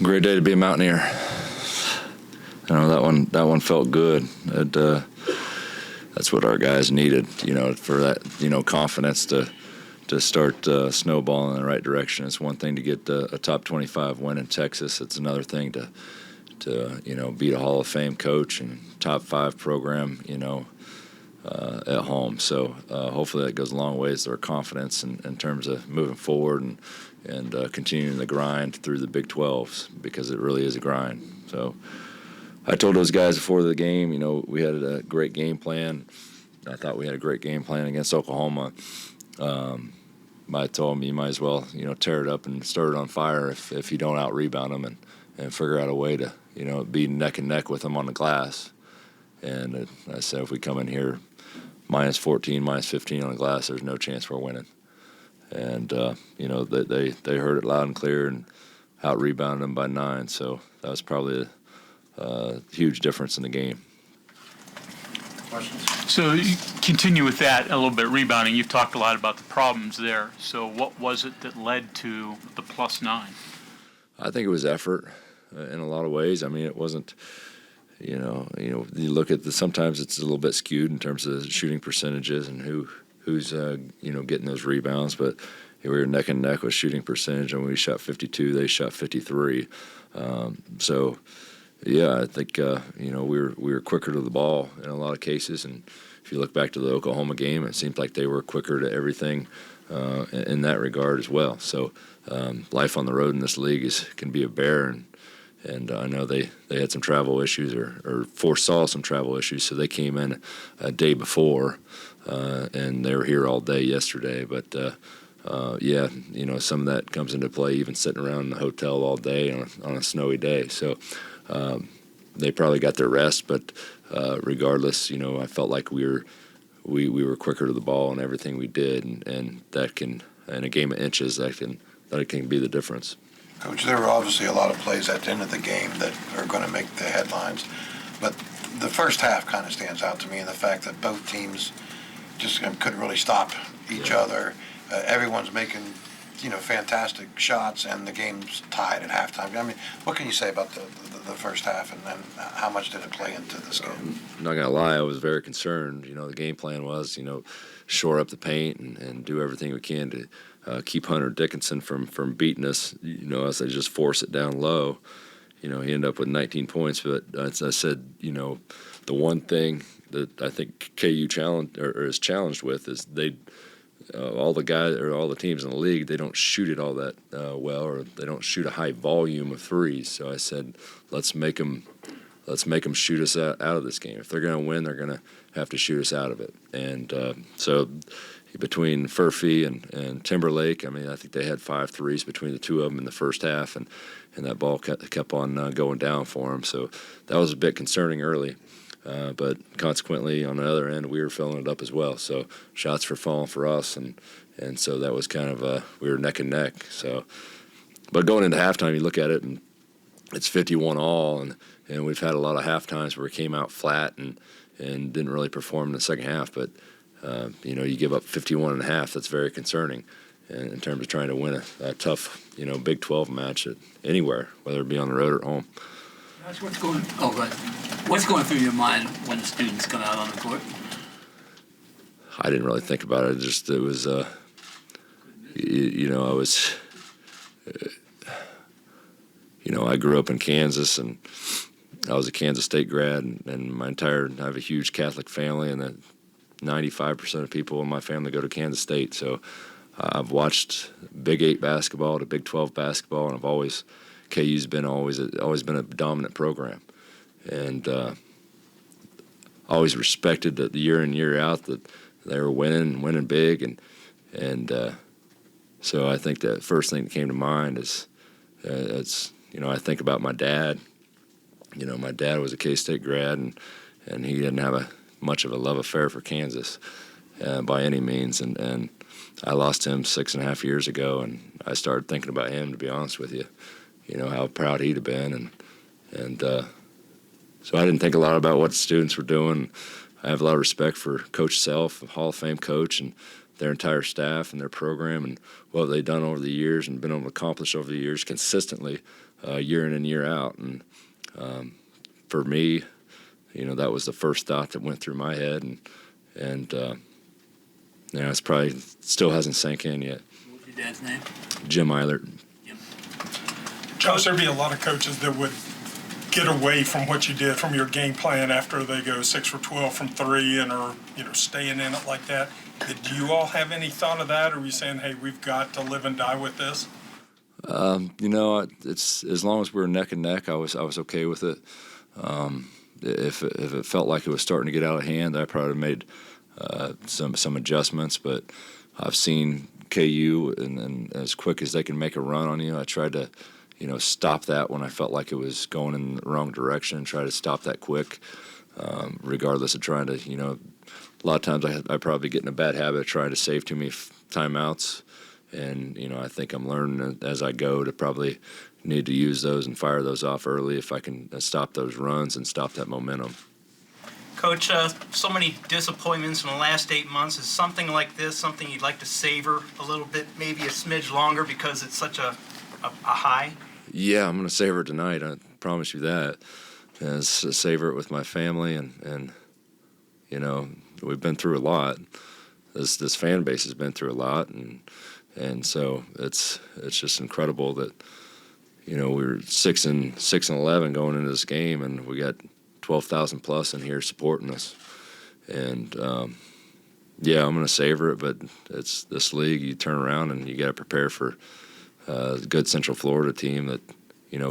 Great day to be a Mountaineer. That one felt good. That's what our guys needed, for that, confidence to start snowballing in the right direction. It's one thing to get a top 25 win in Texas. It's another thing to beat a Hall of Fame coach and top 5 program, at home. So hopefully that goes a long ways to our confidence in terms of moving forward and continuing the grind through the Big 12s, because it really is a grind. So I told those guys before the game, we had a great game plan. I thought we had a great game plan against Oklahoma. I told them you might as well, tear it up and start it on fire if you don't out-rebound them and figure out a way to, be neck and neck with them on the glass. And I said if we come in here minus 14, minus 15 on the glass, there's no chance we're winning. And, they heard it loud and clear and out-rebounded them by 9. So that was probably a huge difference in the game. Questions? So you continue with that a little bit, rebounding. You've talked a lot about the problems there. So what was it that led to the +9? I think it was effort in a lot of ways. I mean, it wasn't, you look at sometimes it's a little bit skewed in terms of shooting percentages and who's getting those rebounds. But we were neck and neck with shooting percentage, and we shot 52, they shot 53. So, yeah, I think we were quicker to the ball in a lot of cases. And if you look back to the Oklahoma game, it seemed like they were quicker to everything in that regard as well. So life on the road in this league can be a bear, and I know they had some travel issues or foresaw some travel issues, so they came in a day before, and they were here all day yesterday. But some of that comes into play, even sitting around in the hotel all day on a snowy day. So they probably got their rest, but regardless, I felt like we were quicker to the ball in everything we did, and that can, in a game of inches, that can be the difference. Coach, there were obviously a lot of plays at the end of the game that are going to make the headlines, but the first half kind of stands out to me in the fact that both teams just couldn't really stop each other. Everyone's making, fantastic shots, and the game's tied at halftime. I mean, what can you say about the first half, and then how much did it play into this game? I'm not going to lie, I was very concerned. The game plan was, shore up the paint and do everything we can to keep Hunter Dickinson from beating us, as they just force it down low. He ended up with 19 points, but as I said, the one thing that I think KU is challenged with is all the guys or all the teams in the league, they don't shoot it all that well, or they don't shoot a high volume of threes. So I said, let's make them shoot us out of this game. If they're going to win, they're going to have to shoot us out of it. And so between Furphy and Timberlake, I mean, I think they had 5 threes between the two of them in the first half, and that ball kept on going down for them. So that was a bit concerning early. But consequently, on the other end, we were filling it up as well. So shots were falling for us, and so that was kind of we were neck and neck. So, but going into halftime, you look at it, and it's 51 all, and we've had a lot of halftimes where we came out flat and didn't really perform in the second half. But you give up 51 and a half. That's very concerning in terms of trying to win a tough Big 12 match anywhere, whether it be on the road or home. What's going through your mind when the students come out on the court? I didn't really think about it. It was, I was, I grew up in Kansas, and I was a Kansas State grad, and I have a huge Catholic family, and that 95% of people in my family go to Kansas State. So I've watched Big 8 basketball to Big 12 basketball, and KU's been always been a dominant program, and always respected that the year in year out that they were winning big, and so I think the first thing that came to mind is I think about my dad. My dad was a K-State grad, and he didn't have much of a love affair for Kansas by any means, and I lost him 6.5 years ago, and I started thinking about him, to be honest with you. How proud he'd have been, and so I didn't think a lot about what the students were doing. I have a lot of respect for Coach Self, a Hall of Fame coach, and their entire staff and their program and what they've done over the years and been able to accomplish over the years consistently year in and year out. And for me, that was the first thought that went through my head, and it's probably still hasn't sank in yet. What's your dad's name? Jim Eilert. Jim. Josh, there'd be a lot of coaches that would get away from what you did from your game plan after they go 6 for 12 from 3 and are staying in it like that. Did you all have any thought of that, or were you saying, hey, we've got to live and die with this? It's as long as we were neck and neck, I was okay with it. If it felt like it was starting to get out of hand, I probably made some adjustments. But I've seen KU, and as quick as they can make a run on you, I tried to stop that when I felt like it was going in the wrong direction. Try to stop that quick, regardless of trying to a lot of times I probably get in a bad habit of trying to save too many timeouts, and I think I'm learning as I go to probably need to use those and fire those off early if I can stop those runs and stop that momentum. Coach, so many disappointments in the last 8 months. Is something like this something you'd like to savor a little bit, maybe a smidge longer, because it's such a high? Yeah, I'm going to savor it tonight. I promise you that. And savor it with my family, and we've been through a lot. This fan base has been through a lot, and so it's just incredible that we were 6 and 11 going into this game, and we got 12,000 plus in here supporting us. And I'm going to savor it, but it's this league. You turn around and you got to prepare for a good Central Florida team that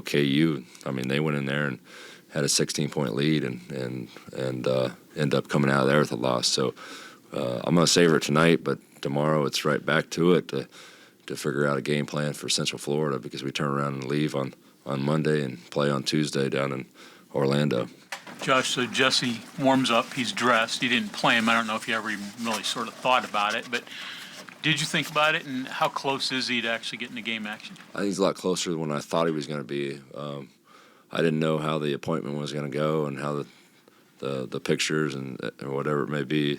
KU. I mean, they went in there and had a 16-point lead and end up coming out of there with a loss. So I'm going to savor it tonight, but tomorrow it's right back to it to figure out a game plan for Central Florida, because we turn around and leave on Monday and play on Tuesday down in Orlando. Josh, so Jesse warms up, he's dressed, you didn't play him. I don't know if you ever even really sort of thought about it, but did you think about it, and how close is he to actually getting the game action? I think he's a lot closer than when I thought he was going to be. I didn't know how the appointment was going to go and how the pictures and or whatever it may be,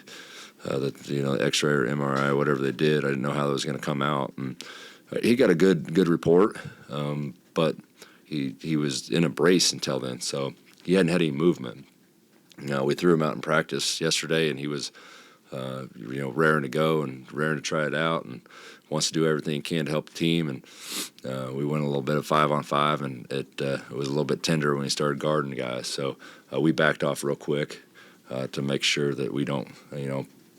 X-ray or MRI, whatever they did. I didn't know how it was going to come out. And he got a good report, but he was in a brace until then, so he hadn't had any movement. We threw him out in practice yesterday, and he was raring to go and raring to try it out, and wants to do everything he can to help the team. And we went a little bit of 5-on-5, and it was a little bit tender when he started guarding guys. So we backed off real quick to make sure that we don't,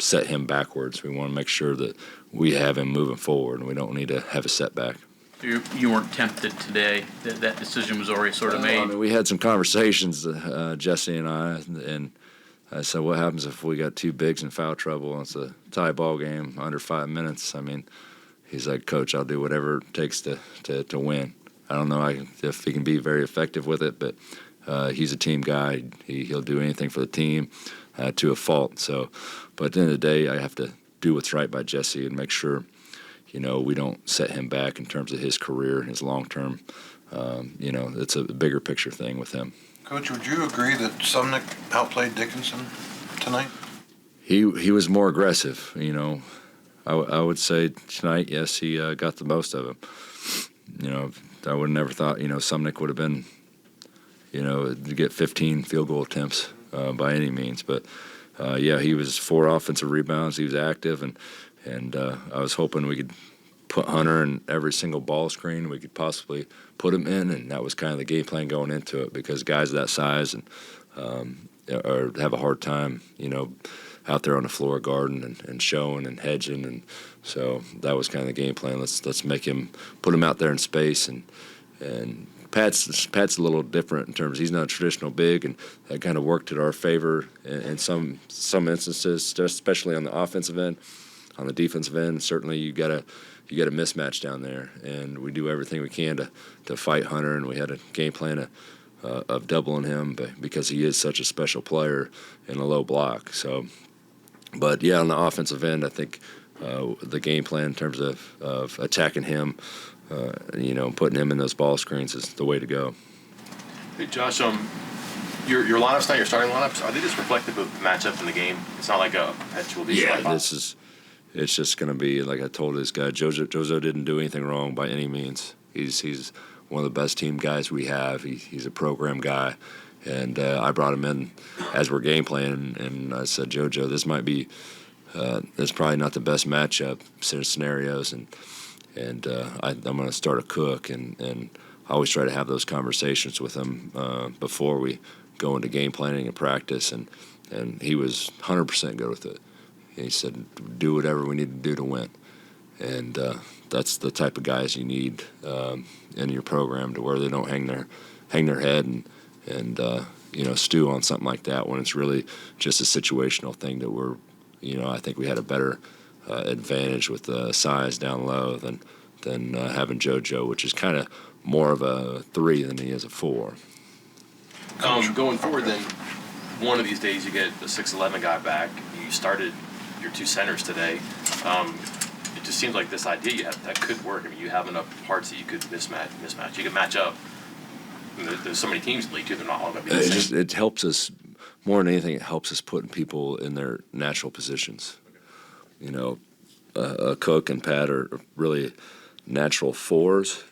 set him backwards. We want to make sure that we have him moving forward, and we don't need to have a setback. You weren't tempted today. That decision was already sort of made. I mean, we had some conversations, Jesse and I said, what happens if we got two bigs in foul trouble and it's a tie ball game under 5 minutes? I mean, he's like, Coach, I'll do whatever it takes to win. I don't know if he can be very effective with it, but he's a team guy. He'll do anything for the team to a fault. So, but at the end of the day, I have to do what's right by Jesse and make sure, we don't set him back in terms of his career and his long-term. It's a bigger picture thing with him. Coach, would you agree that Sumnick outplayed Dickinson tonight? He was more aggressive, I would say tonight, yes, he got the most of him. I would have never thought, Sumnick would have been, to get 15 field goal attempts by any means. But, he was 4 offensive rebounds. He was active, and I was hoping we could put Hunter in every single ball screen we could possibly put him in, and that was kind of the game plan going into it, because guys that size and have a hard time, out there on the floor guarding and showing and hedging, and so that was kind of the game plan. Let's make him, put him out there in space, and Pat's a little different in terms, he's not a traditional big, and that kind of worked at our favor in some instances, especially on the offensive end. On the defensive end, certainly you got a mismatch down there, and we do everything we can to fight Hunter, and we had a game plan of doubling him because he is such a special player in a low block. So, but yeah, on the offensive end, I think the game plan in terms of attacking him, putting him in those ball screens is the way to go. Hey, Josh, your lineups tonight, your starting lineups, are they just reflective of the matchup in the game? It's not like a perpetual. It's just going to be, like I told this guy, Jozo didn't do anything wrong by any means. He's one of the best team guys we have. He's a program guy. And I brought him in as we're game playing, and I said, JoJo, this might be, that's probably not the best matchup scenarios, and I'm going to start a cook, and I always try to have those conversations with him before we go into game planning and practice, and he was 100% good with it. He said, do whatever we need to do to win, and that's the type of guys you need in your program, to where they don't hang their head and stew on something like that when it's really just a situational thing that we're, I think we had a better advantage with the size down low than having JoJo, which is kind of more of a 3 than he is a 4. Going forward, then, one of these days you get a 6'11" guy back. You started your 2 centers today. It just seems like this idea you have that could work. I mean, you have enough parts that you could mismatch. You can match up. There's so many teams in the league too; they're not all going to be the same. It helps us more than anything. It helps us putting people in their natural positions. Cook and Pat are really natural 4s.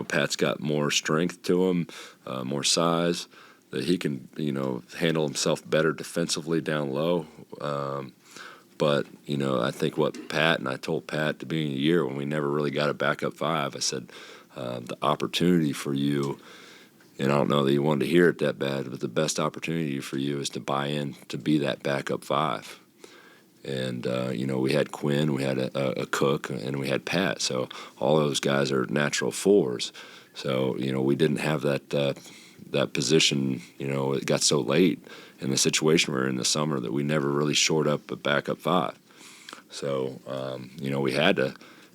Pat's got more strength to him, more size, that he can handle himself better defensively down low. But I think what Pat, and I told Pat at the beginning of the year when we never really got a backup 5, I said the opportunity for you. And I don't know that he wanted to hear it that bad, but the best opportunity for you is to buy in to be that backup 5. And, we had Quinn, we had a Cook, and we had Pat. So all those guys are natural 4s. So, we didn't have that position. It got so late in the situation we were in the summer that we never really shored up a backup 5. So, we had to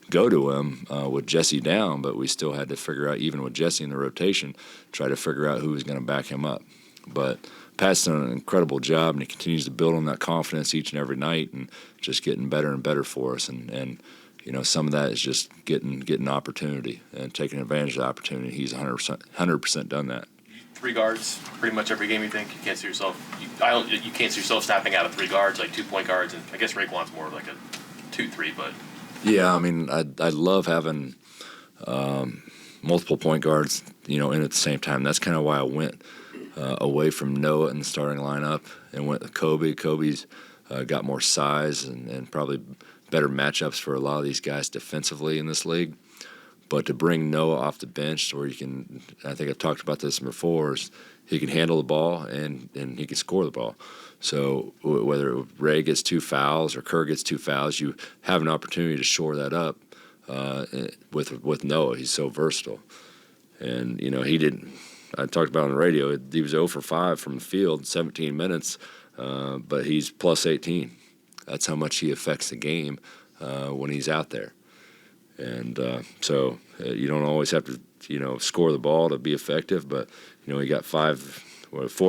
go to him with Jesse down, but we still had to figure out, even with Jesse in the rotation, try to figure out who was going to back him up. But Pat's done an incredible job, and he continues to build on that confidence each and every night, and just getting better and better for us. And some of that is just getting opportunity and taking advantage of the opportunity. He's 100% done that. 3 guards, pretty much every game. You think you can't see yourself? You can't see yourself snapping out of 3 guards, like 2-point guards, and I guess Raekwon's more like a 2-3, but. Yeah, I mean, I love having multiple point guards, in at the same time. That's kind of why I went away from Noah in the starting lineup and went with Kobe. Kobe's got more size and probably better matchups for a lot of these guys defensively in this league. But to bring Noah off the bench, where you can, I think I've talked about this before, is he can handle the ball and he can score the ball. So whether Ray gets 2 fouls or Kerr gets 2 fouls, you have an opportunity to shore that up with Noah. He's so versatile. And, he didn't – I talked about on the radio, he was 0 for 5 from the field, 17 minutes, but he's plus 18. That's how much he affects the game when he's out there. And so you don't always have to, score the ball to be effective, but, he got 4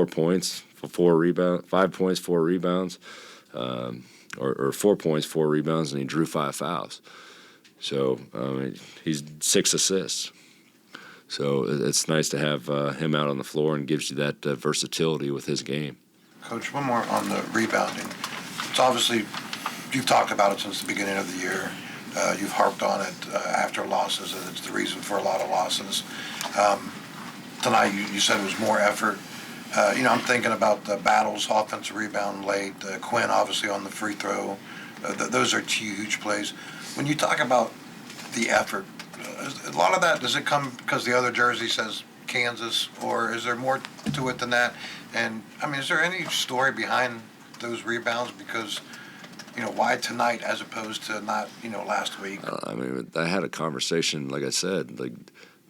points, 4 rebounds, 5 points, 4 rebounds, or 4 points, 4 rebounds, and he drew 5 fouls. So he's 6 assists. So it's nice to have him out on the floor, and gives you that versatility with his game. Coach, one more on the rebounding. It's obviously, you've talked about it since the beginning of the year. You've harped on it after losses, and it's the reason for a lot of losses. Tonight, you said it was more effort. I'm thinking about the battles, offensive rebound late, Quinn obviously on the free throw. Those are huge plays. When you talk about the effort, a lot of that, does it come because the other jersey says Kansas, or is there more to it than that? And, is there any story behind those rebounds? Because, why tonight as opposed to not, last week? I had a conversation, like I said, like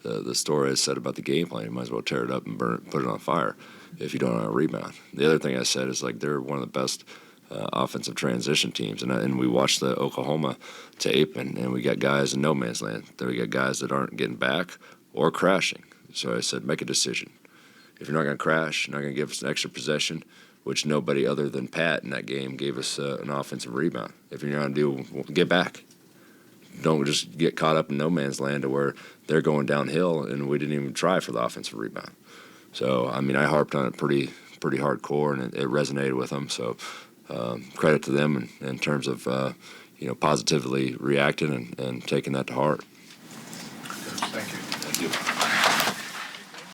the story I said about the game plan. You might as well tear it up and put it on fire if you don't have a rebound. The other thing I said is, like, they're one of the best offensive transition teams. And we watched the Oklahoma tape, and we got guys in no man's land. Then we got guys that aren't getting back or crashing. So I said, make a decision. If you're not going to crash, you're not going to give us an extra possession, which nobody other than Pat in that game gave us an offensive rebound. If you're going to get back. Don't just get caught up in no man's land to where they're going downhill and we didn't even try for the offensive rebound. So, I harped on it pretty hardcore, and it resonated with them. So credit to them in terms of, positively reacting and taking that to heart. Thank you. Thank you.